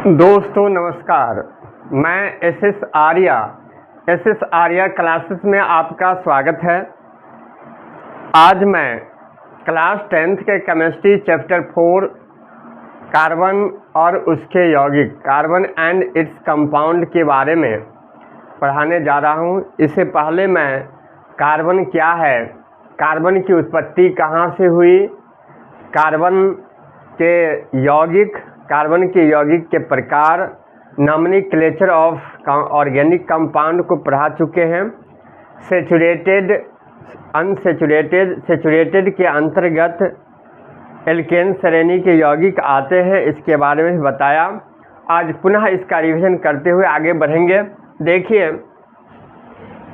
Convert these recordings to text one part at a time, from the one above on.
दोस्तों नमस्कार। मैं एस आर्या क्लासेस में आपका स्वागत है। आज मैं क्लास 10th के केमिस्ट्री चैप्टर 4 कार्बन और उसके यौगिक कार्बन एंड इट्स कंपाउंड के बारे में पढ़ाने जा रहा हूं। इससे पहले मैं कार्बन क्या है, कार्बन की उत्पत्ति कहां से हुई, कार्बन के यौगिक, कार्बन के यौगिक के प्रकार, नॉमेनक्लेचर ऑफ ऑर्गेनिक कंपाउंड को पढ़ा चुके हैं। सेचुरेटेड, अनसेचुरेटेड, सेचुरेटेड के अंतर्गत एल्केन श्रेणी के यौगिक आते हैं, इसके बारे में बताया। आज पुनः इसका रिवीजन करते हुए आगे बढ़ेंगे। देखिए,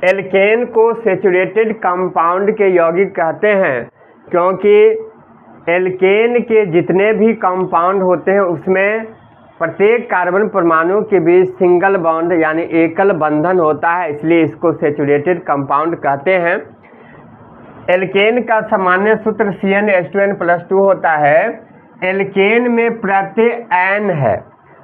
एल्केन को सेचुरेटेड कंपाउंड के यौगिक कहते हैं क्योंकि एल्केन के जितने भी कंपाउंड होते हैं उसमें प्रत्येक कार्बन परमाणु के बीच सिंगल बॉन्ड यानी एकल बंधन होता है, इसलिए इसको सेचुरेटेड कंपाउंड कहते हैं। एल्केन का सामान्य सूत्र CnH2n+2 होता है। एल्केन में प्रत्यय एन है,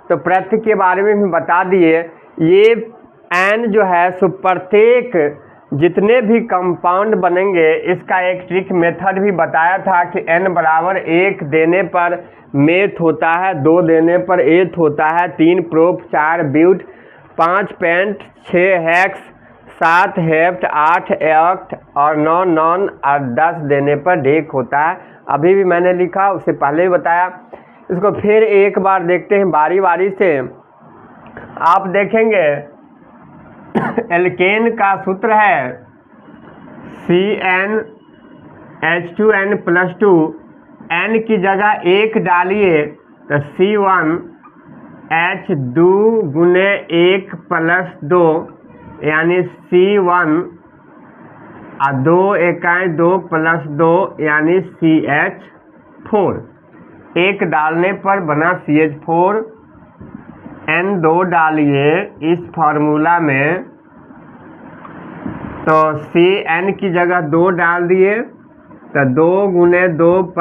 तो प्रत्यय के बारे में भी बता दिए। ये एन जो है सो प्रत्येक जितने भी कंपाउंड बनेंगे इसका एक ट्रिक मेथड भी बताया था कि n बराबर 1 देने पर मेथ होता है, 2 देने पर एथ होता है, 3 prop, 4 but, 5 pent, 6 hex, 7 hept, 8 oct और 9 नॉन और 10 देने पर डेक होता है। अभी भी मैंने लिखा, उससे पहले भी बताया। इसको फिर एक बार देखते हैं बारी बारी से। आप देखेंगे एल्केन का सूत्र है CnH2n+2। n की जगह 1 डालिए तो C1H 2 गुने 1 + 2 यानी C1 और 2 इकाई 2 + 2 यानी CH4। 1 डालने पर बना CH4। N2 डालिए इस फार्मूला में तो Cn की जगह 2 डाल दिए तो 2 गुने 2 +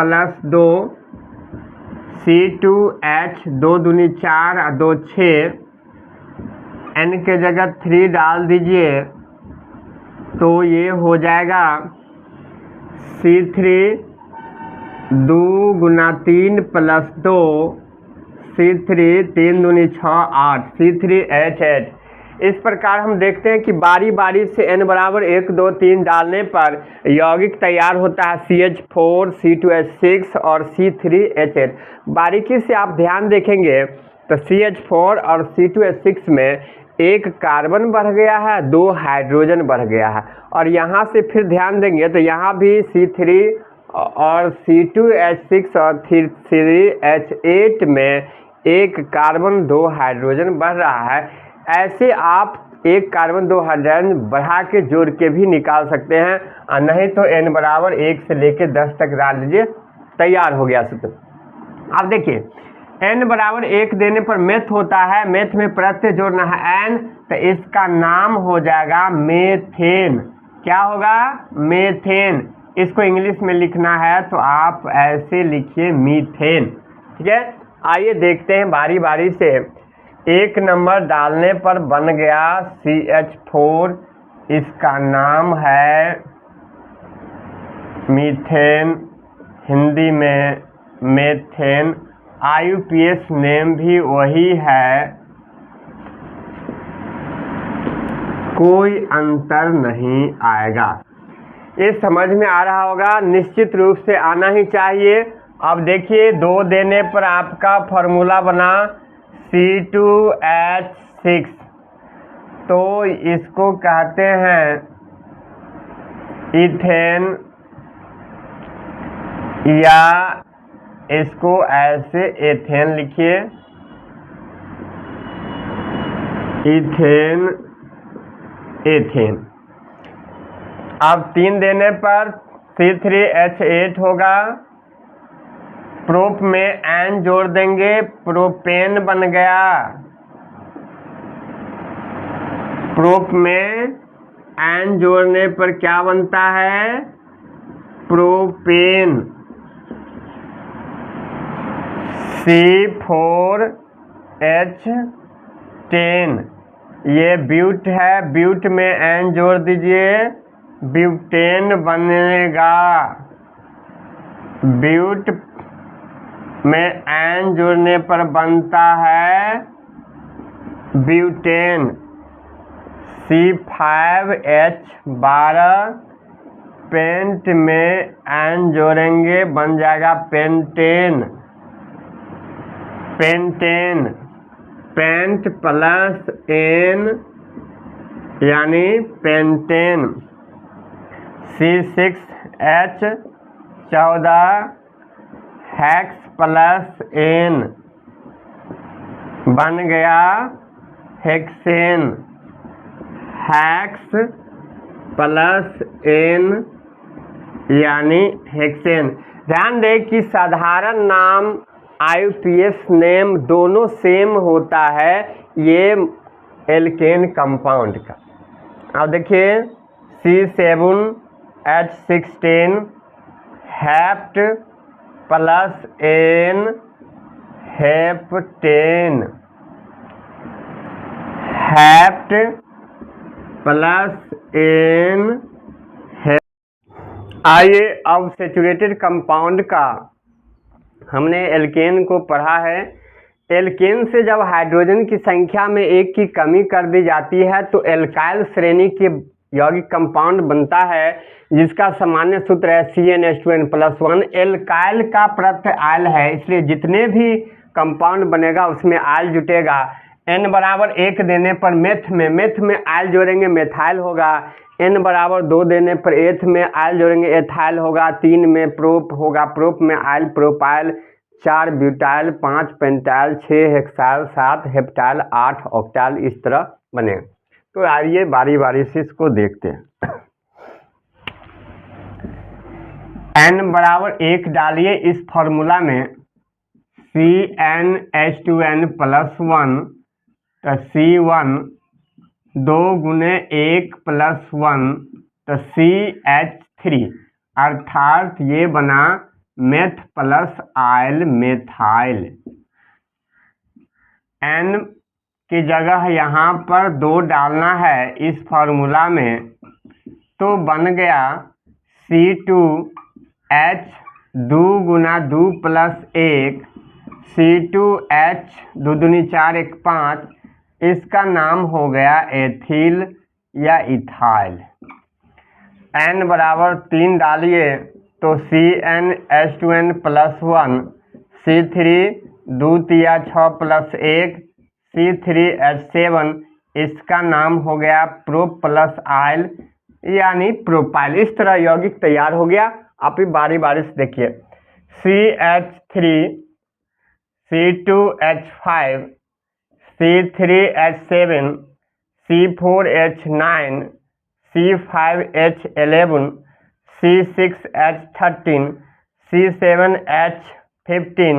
2 C2H 2 दूनी 4 और 2 6। N के जगह 3 डाल दीजिए तो ये हो जाएगा C3 2 गुना 3 + 2 C3 3 दूनी 6 8 C3H8। इस प्रकार हम देखते हैं कि बारी बारी से n बराबर 1 2 3 डालने पर यौगिक तैयार होता है CH4, C2H6 और C3H8। बारीकी से आप ध्यान देखेंगे तो CH4 और C2H6 में एक कार्बन बढ़ गया है, 2 हाइड्रोजन बढ़ गया है। और यहाँ से फिर ध्यान देंगे तो यहाँ भी C3 और C2H6 और C3H8 में एक कार्बन 2 हाइड्रोजन बढ़ रहा है। ऐसे आप एक कार्बन 2 हाइड्रोजन बढ़ा के जोड़ के भी निकाल सकते हैं, और नहीं तो n बराबर 1 से लेकर 10 तक डाल लीजिए, तैयार हो गया सूत्र। अब देखिए, n बराबर 1 देने पर मेथ होता है, मेथ में प्रत्यय जोड़ना है n, तो इसका नाम हो जाएगा मेथेन। क्या होगा? मेथेन। इसको इंग्लिश में लिखना है तो आप ऐसे लिखिए मीथेन। ठीक है, आइए देखते हैं बारी बारी से। 1 नंबर डालने पर बन गया CH4, इसका नाम है मीथेन, हिंदी में मेथेन। IUPAC नेम भी वही है, कोई अंतर नहीं आएगा। ये समझ में आ रहा होगा, निश्चित रूप से आना ही चाहिए। अब देखिए, 2 देने पर आपका फॉर्मूला बना C2H6, तो इसको कहते हैं इथेन, या इसको ऐसे एथेन लिखिए, इथेन, एथेन। अब 3 देने पर C3H8 होगा। प्रोप में n जोड़ देंगे, प्रोपेन बन गया। प्रोप में n जोड़ने पर क्या बनता है? प्रोपेन। C4 H10, ये ब्यूट है, ब्यूट में एन जोड़ दीजिए, ब्यूटेन बनेगा। ब्यूट में एन जोड़ने पर बनता है ब्यूटेन। C5H12, पेंट में एन जोड़ेंगे बन जाएगा pentane. Pentane, pent plus ane यानी pentane. C6H14, hex plus ane बन गया हेक्सेन। हेक्स प्लस एन यानी हेक्सेन। ध्यान दें कि साधारण नाम IUPAC नेम दोनों सेम होता है ये एल्केन कंपाउंड का। अब देखिए C7H16, hept plus n heptane. Hept plus n. आइए अब सेचुरेटेड कंपाउंड का हमने एल्केन को पढ़ा है। एल्केन से जब हाइड्रोजन की संख्या में एक की कमी कर दी जाती है तो एल्काइल श्रेणी के यौगिक कंपाउंड बनता है जिसका सामान्य सूत्र है CnH2n+1। एल्काइल का प्रत्यय आयल है, इसलिए जितने भी कंपाउंड बनेगा उसमें आयल जुटेगा। n बराबर 1 देने पर मेथ में आयल जोड़ेंगे मेथाइल होगा। n बराबर 2 देने पर एथ में आयल जोड़ेंगे एथाइल होगा। 3 में प्रोप होगा, प्रोप में oil propyl. 4 butyl, 5 pentyl, 6 hexyl, 7 heptyl, 8 octyl, इस तरह बने। तो आइए बारी बारी से इसको देखते हैं। n बराबर 1 डालिए इस फॉर्मूला में, CnH2n+1 तो C1, 2 गुने 1 + 1 तो CH3, अर्थात ये बना meth plus yl methyl. n की जगह यहाँ पर 2 डालना है इस फॉर्मूला में, तो बन गया C2H, 2 गुना 2 + 1 C2H, 2 दूनी 4 1 5, इसका नाम हो गया एथिल या इथाइल। n बराबर 3 डालिए तो CnH2n+1, C3, 2 तिया 6 + 1 C3H7, इसका नाम हो गया प्रो प्लस आयल यानी प्रोपाइल। इस तरह यौगिक तैयार हो गया। आप भी बारी बारी से देखिए, CH3, C2H5, C3H7, C4H9, C5H11, C6H13, C7H15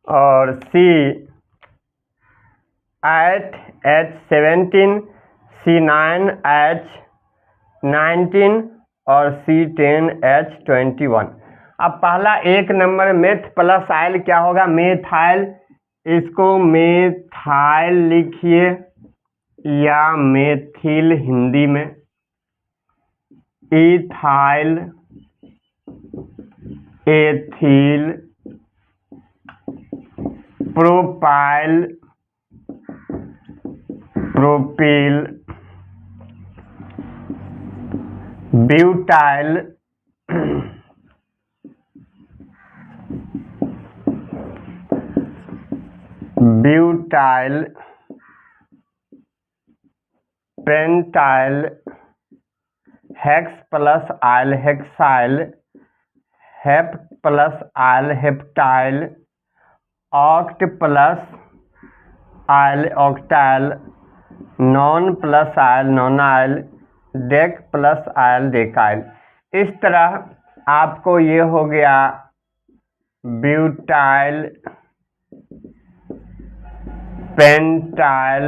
और C8H17, C9H19 और C10H21। अब पहला 1 नंबर मेथ प्लस आयल क्या होगा, मेथाइल। इसको मेथाइल लिखिए या मेथिल हिंदी में। Ethyl, ethyl, propyl, propyl, butyl, butyl, pentyl, hex plus yl hexyl, hept plus yl heptyl, oct plus yl octyl, non plus yl nonyl, dec plus yl decyl. इस तरह आपको ये हो गया butyl, pentyl,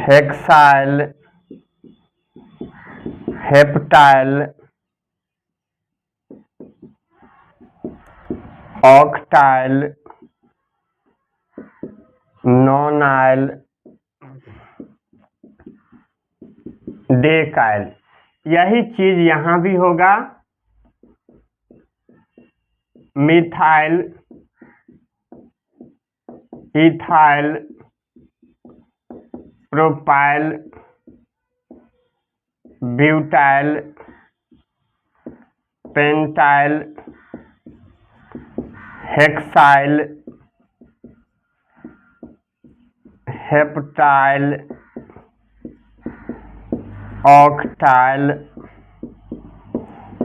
hexyl, heptyl, octyl, nonyl, decyl. यही चीज यहां भी होगा। Methyl, ethyl, propyl, butyl, pentyl, hexyl, heptyl, octyl,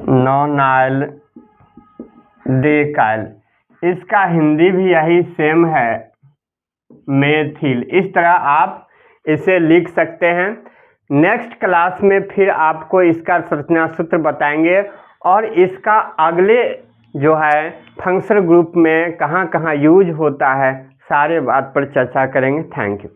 nonyl, decyl. इसका हिंदी भी यही सेम है, मेथिल। इस तरह आप इसे लिख सकते हैं। नेक्स्ट क्लास में फिर आपको इसका संरचना सूत्र बताएंगे और इसका अगले जो है फंक्शनल ग्रुप में कहाँ कहाँ यूज होता है, सारे बात पर चर्चा करेंगे। Thank you.